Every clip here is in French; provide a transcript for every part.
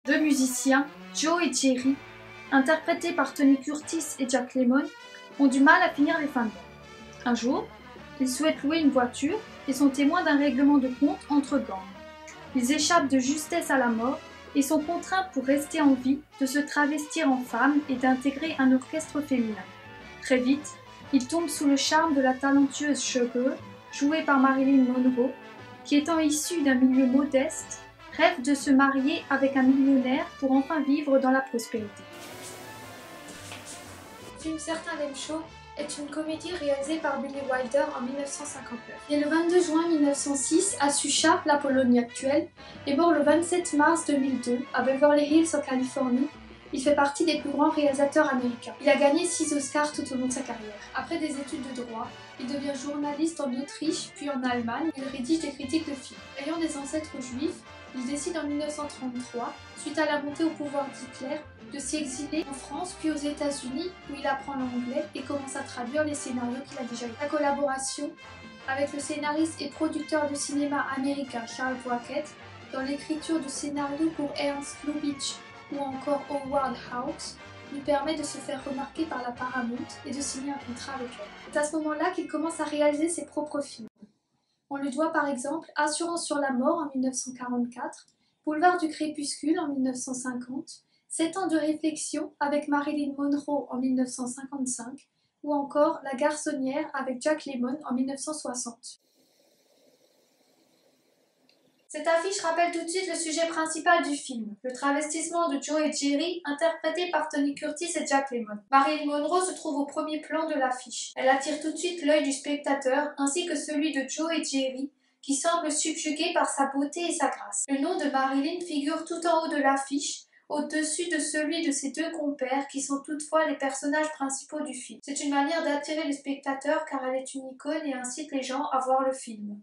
Deux musiciens, Joe et Jerry, interprétés par Tony Curtis et Jack Lemmon, ont du mal à finir les fins de mois. Un jour, ils souhaitent louer une voiture et sont témoins d'un règlement de compte entre gangs. Ils échappent de justesse à la mort et sont contraints pour rester en vie de se travestir en femme et d'intégrer un orchestre féminin. Très vite, ils tombent sous le charme de la talentueuse Sugar, jouée par Marilyn Monroe, qui étant issue d'un milieu modeste, rêve de se marier avec un millionnaire pour enfin vivre dans la prospérité. Le film Certains l'aiment chaud est une comédie réalisée par Billy Wilder en 1959. Né le 22 juin 1906 à Sucha, la Pologne actuelle, et mort le 27 mars 2002 à Beverly Hills en Californie, il fait partie des plus grands réalisateurs américains. Il a gagné 6 Oscars tout au long de sa carrière. Après des études de droit, il devient journaliste en Autriche puis en Allemagne. Il rédige des critiques de films. Ayant des ancêtres juifs, il décide en 1933, suite à la montée au pouvoir d'Hitler, de s'y exiler en France puis aux États-Unis où il apprend l'anglais et commence à traduire les scénarios qu'il a déjà écrits. La collaboration avec le scénariste et producteur de cinéma américain Charles Brackett dans l'écriture de scénarios pour Ernst Lubitsch ou encore Howard Hawks lui permet de se faire remarquer par la Paramount et de signer un contrat avec elle. C'est à ce moment-là qu'il commence à réaliser ses propres films. On lui doit par exemple Assurance sur la mort en 1944, Boulevard du crépuscule en 1950, 7 ans de réflexion avec Marilyn Monroe en 1955 ou encore La garçonnière avec Jack Lemmon en 1960. Cette affiche rappelle tout de suite le sujet principal du film, le travestissement de Joe et Jerry, interprétés par Tony Curtis et Jack Lemmon. Marilyn Monroe se trouve au premier plan de l'affiche. Elle attire tout de suite l'œil du spectateur, ainsi que celui de Joe et Jerry, qui semblent subjugués par sa beauté et sa grâce. Le nom de Marilyn figure tout en haut de l'affiche, au-dessus de celui de ses deux compères, qui sont toutefois les personnages principaux du film. C'est une manière d'attirer le spectateur car elle est une icône et incite les gens à voir le film.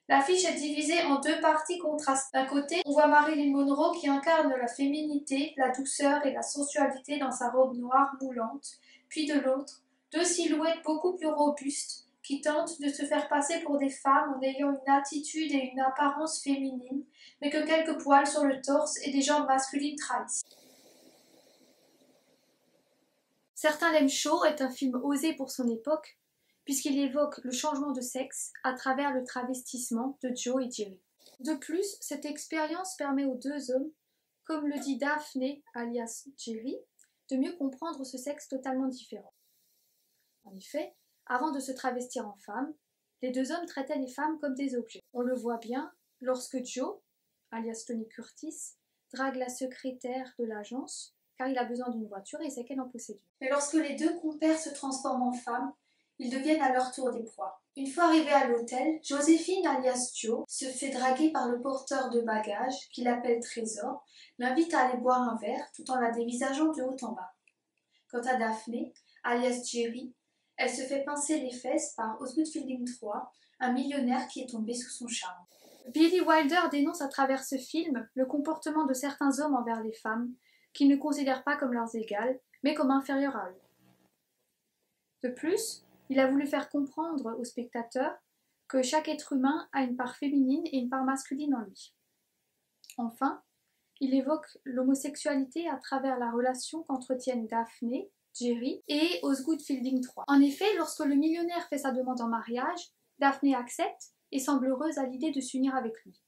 L'affiche est divisée en deux parties contrastées. D'un côté, on voit Marilyn Monroe qui incarne la féminité, la douceur et la sensualité dans sa robe noire moulante, puis de l'autre, deux silhouettes beaucoup plus robustes qui tentent de se faire passer pour des femmes en ayant une attitude et une apparence féminine, mais que quelques poils sur le torse et des jambes masculines trahissent. Certains l'aiment chaud est un film osé pour son époque, puisqu'il évoque le changement de sexe à travers le travestissement de Joe et Jerry. De plus, cette expérience permet aux deux hommes, comme le dit Daphne alias Jerry, de mieux comprendre ce sexe totalement différent. En effet, avant de se travestir en femme, les deux hommes traitaient les femmes comme des objets. On le voit bien lorsque Joe, alias Tony Curtis, drague la secrétaire de l'agence, car il a besoin d'une voiture et sait qu'elle en possède une. Mais lorsque les deux compères se transforment en femmes, ils deviennent à leur tour des proies. Une fois arrivés à l'hôtel, Joséphine alias Joe se fait draguer par le porteur de bagages, qu'il appelle Trésor, l'invite à aller boire un verre tout en la dévisageant de haut en bas. Quant à Daphne, alias Jerry, elle se fait pincer les fesses par Osgood Fielding III, un millionnaire qui est tombé sous son charme. Billy Wilder dénonce à travers ce film le comportement de certains hommes envers les femmes, qu'ils ne considèrent pas comme leurs égales, mais comme inférieures à eux. De plus, il a voulu faire comprendre aux spectateurs que chaque être humain a une part féminine et une part masculine en lui. Enfin, il évoque l'homosexualité à travers la relation qu'entretiennent Daphne, Jerry et Osgood Fielding III. En effet, lorsque le millionnaire fait sa demande en mariage, Daphne accepte et semble heureuse à l'idée de s'unir avec lui.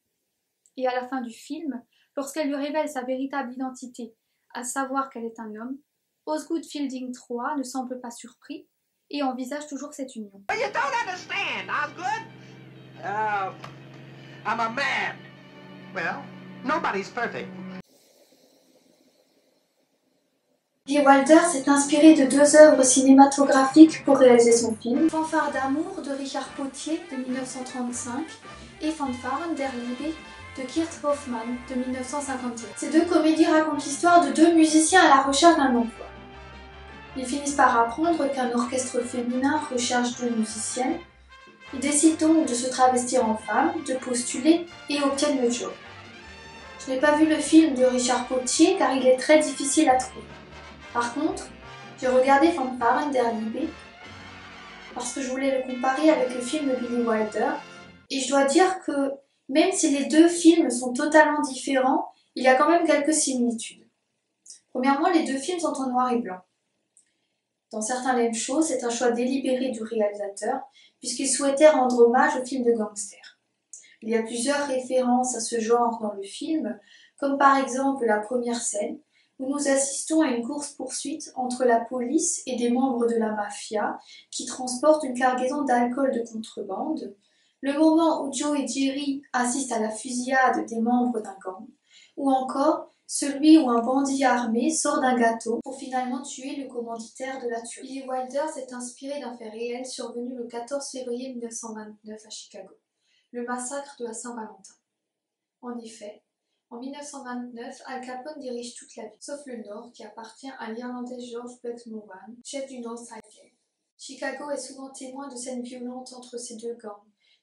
Et à la fin du film, lorsqu'elle lui révèle sa véritable identité, à savoir qu'elle est un homme, Osgood Fielding III ne semble pas surpris et envisage toujours cette union. You don't understand, Osgood. I'm a man. Well, nobody's perfect. Billy Wilder s'est inspiré de deux œuvres cinématographiques pour réaliser son film. Fanfare d'amour de Richard Potier de 1935 et Fanfaren der Liebe de Kurt Hoffmann de 1951. Ces deux comédies racontent l'histoire de deux musiciens à la recherche d'un emploi. Ils finissent par apprendre qu'un orchestre féminin recherche deux musiciennes. Ils décident donc de se travestir en femme, de postuler et obtiennent le job. Je n'ai pas vu le film de Richard Potier car il est très difficile à trouver. Par contre, j'ai regardé Fanfaren der Liebe parce que je voulais le comparer avec le film de Billy Wilder et je dois dire que même si les deux films sont totalement différents, il y a quand même quelques similitudes. Premièrement, les deux films sont en noir et blanc. Dans certains Lame Show, c'est un choix délibéré du réalisateur, puisqu'il souhaitait rendre hommage au film de gangster. Il y a plusieurs références à ce genre dans le film, comme par exemple la première scène, où nous assistons à une course-poursuite entre la police et des membres de la mafia qui transportent une cargaison d'alcool de contrebande, le moment où Joe et Jerry assistent à la fusillade des membres d'un gang, ou encore celui où un bandit armé sort d'un gâteau pour finalement tuer le commanditaire de la tuerie. Billy Wilder s'est inspiré d'un fait réel survenu le 14 février 1929 à Chicago, le massacre de la Saint-Valentin. En effet, en 1929, Al Capone dirige toute la ville, sauf le nord qui appartient à l'Irlandais George Bugs Moran, chef du North Side Gang. Chicago est souvent témoin de scènes violentes entre ces deux gangs,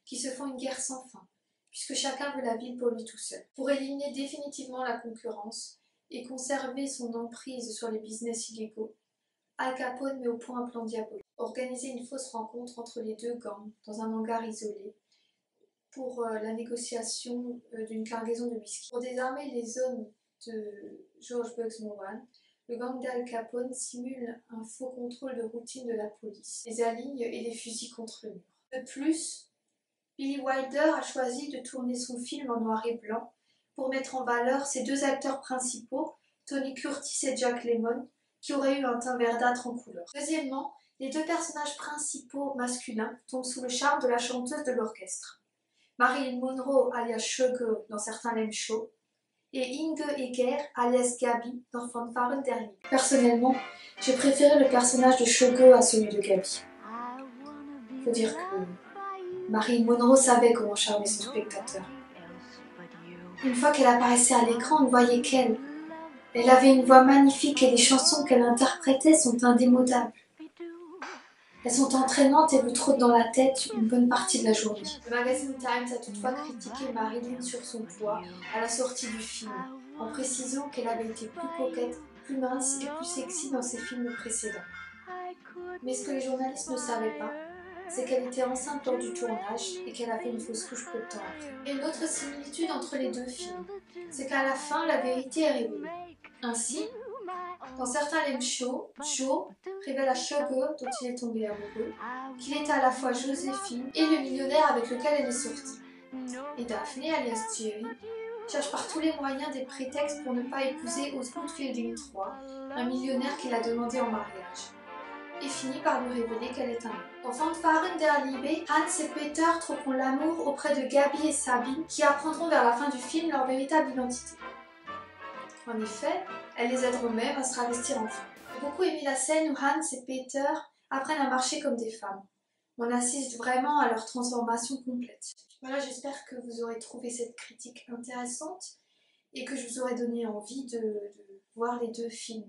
qui se font une guerre sans fin, puisque chacun veut la ville pour lui tout seul. Pour éliminer définitivement la concurrence et conserver son emprise sur les business illégaux, Al Capone met au point un plan diabolique. Organiser une fausse rencontre entre les deux gangs dans un hangar isolé pour la négociation d'une cargaison de whisky. Pour désarmer les hommes de George Bugs Moran, le gang d'Al Capone simule un faux contrôle de routine de la police, les aligne et les fusille contre le mur. De plus, Billy Wilder a choisi de tourner son film en noir et blanc pour mettre en valeur ses deux acteurs principaux, Tony Curtis et Jack Lemmon, qui auraient eu un teint verdâtre en couleur. Deuxièmement, les deux personnages principaux masculins tombent sous le charme de la chanteuse de l'orchestre. Marilyn Monroe alias Sugar dans certains Lame Show et Inge Eger alias Gabi dans Fanfaren der Liebe. Personnellement, j'ai préféré le personnage de Sugar à celui de Gabi. Faut dire que Marilyn Monroe savait comment charmer son spectateur. Une fois qu'elle apparaissait à l'écran, on ne voyait qu'elle. Elle avait une voix magnifique et les chansons qu'elle interprétait sont indémodables. Elles sont entraînantes et vous trottent dans la tête une bonne partie de la journée. Le magazine Times a toutefois critiqué Marilyn sur son poids à la sortie du film, en précisant qu'elle avait été plus coquette, plus mince et plus sexy dans ses films précédents. Mais ce que les journalistes ne savaient pas, c'est qu'elle était enceinte lors du tournage et qu'elle a fait une fausse couche peu de temps après. Et une autre similitude entre les deux films, c'est qu'à la fin, la vérité est révélée. Ainsi, dans certains Lame Show, Joe révèle à Sugar, dont il est tombé amoureux, qu'il est à la fois Joséphine et le millionnaire avec lequel elle est sortie. Et Daphne, alias Jerry, cherche par tous les moyens des prétextes pour ne pas épouser Osgood Fielding III, un millionnaire qui l'a demandé en mariage, et finit par lui révéler qu'elle est un homme. Dans Fanfaren der Liebe, Hans et Peter trouveront l'amour auprès de Gabi et Sabine, qui apprendront vers la fin du film leur véritable identité. En effet, elles les aideront même à se travestir en femme. J'ai beaucoup aimé la scène où Hans et Peter apprennent à marcher comme des femmes. On assiste vraiment à leur transformation complète. Voilà, j'espère que vous aurez trouvé cette critique intéressante et que je vous aurai donné envie de voir les deux films.